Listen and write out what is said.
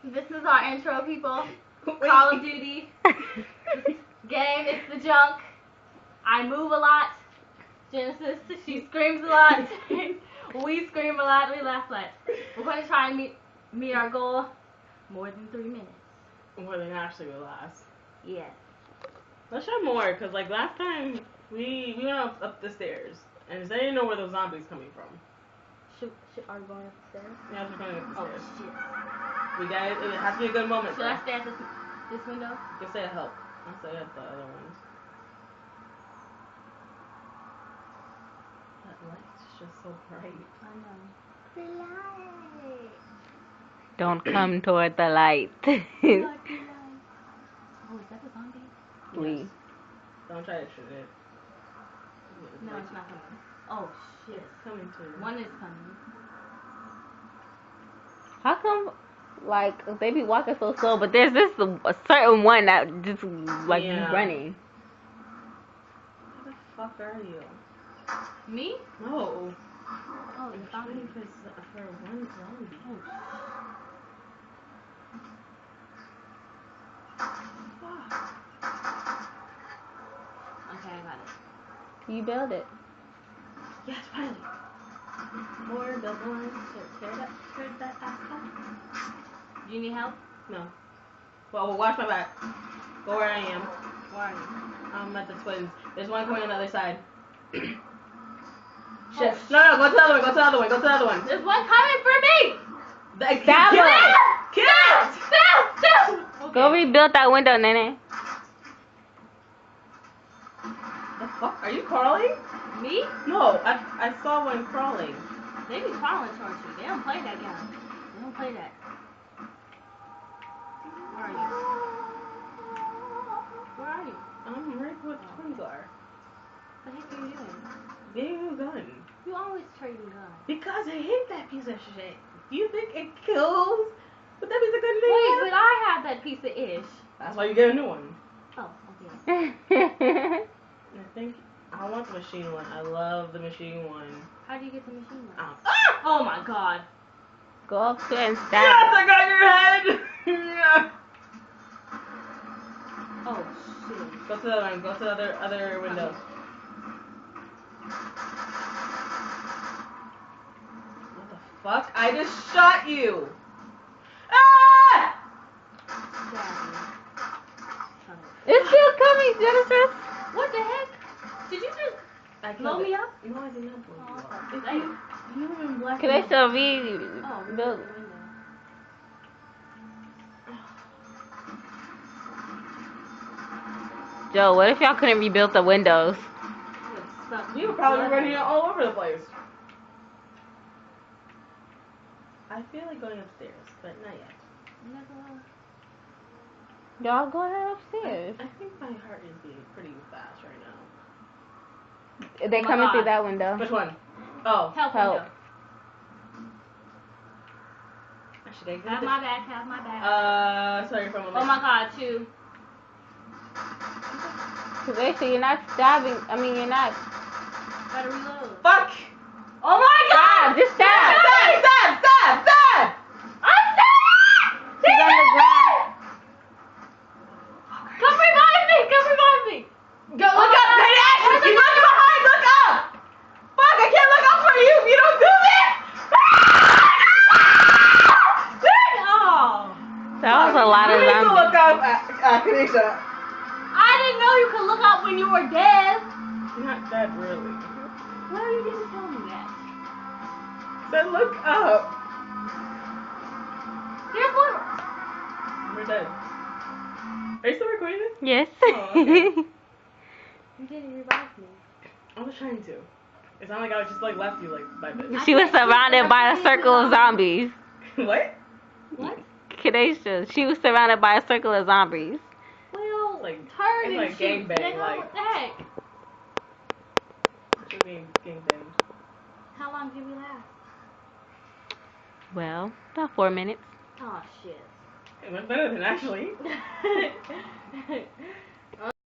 This is our intro, people. Call of Duty. Game, it's the junk. I move a lot. Genesis, she screams a lot. We scream a lot. We laugh a lot. We're going to try and meet our goal. More than 3 minutes. More than Ashley will last. Yes. Let's try more, because like last time we went up the stairs and they didn't know where those zombies coming from. Are we going up the stairs? Yeah, we're going up the stairs. Oh shit. We got it. It has to be a good moment. Should I stay at this window? You can stay at help. I'll stay at the other ones. That light's just so bright. I know. The light. Don't come toward the light. Oh, is that a zombie? Please. Yes. Don't try to shoot it. No, it's not coming. Oh shit. It's coming too. One is coming. How come, like, they be walking so slow, but there's this a certain one that just, like, be running? Where the fuck are you? Me? No. Oh, I'm the trying zombie. for one zombie. Oh. Fuck. Okay, I got it. You build it. Yes, finally. More double lines. Tear that ass up. Do you need help? No. Well, watch my back. Go where I am. Where are you? I'm at the twins. There's one going on the other side. Shit. Oh, No, go to the other one. Go to the other one. Go to the other one. There's one coming for me! That Kill one. it! Kill it! Stop! Okay. Go rebuild that window, Nene. The fuck? Are you crawling? Me? No, I saw one crawling. They be crawling towards you. They don't play that game. They don't play that. Where are you? Where are you? I'm right where the twins are. What the heck are you doing? Getting a gun. You always trading guns. Because I hate that piece of shit. You think it kills? But that piece of good Wait, name. but I have that piece of ish. That's why you get a new one. Oh, okay. I think I want the machine one. I love the machine one. How do you get the machine gun? Ah! Oh my god. Go up there and Yes, stab. I got your head! Yeah. Oh shit. Go to the other one. Go to the other window. What the fuck? I just shot you! Ah! It's still coming, Genesis. What the heck? Did you just I blow killed me it. up? No, I did not blow Oh, you up. okay. If Damn. you live in black. Can they still Oh, rebuild? Joe, what if y'all couldn't rebuild the windows? We were probably running all over the place. I feel like going upstairs, but not yet. Y'all go ahead upstairs. I think my heart is beating pretty fast right now. They Oh my coming God. through that window. Which one? Oh. Help. Help. Window. Actually, Have my back, have my back. Sorry for a Oh moment. my god, two. Cause they say you're not stabbing. I mean, you're not. Gotta reload. Fuck! Oh my god! Stab! Just stab! Stab! Stab! Stab! Stab! I'm stabbed! She's on the ground. Come revive me! Come revive me! Go, look up! Hey, Ashley! Keep looking behind! Look up! Fuck! I can't look up for you if you don't do this! Oh! That was a lot of You need to zombies. look up, Kanisha. I didn't know you could look up when you were dead. Not that really. Why you didn't tell me that? Said look up. There's one. We're dead. Are you still recording this? Yes. Oh, okay. You didn't revive me. I was trying to. It's not like I was just like left you like by bit. She was surrounded by a circle of zombies. What? What? Kadesha, she was surrounded by a circle of zombies. Well, Like, turn it's and like shoot. gangbang, Nigga, like- what the heck? Should be gangbang. How long did we last? Well, about 4 minutes. Oh shit. It went better than actually.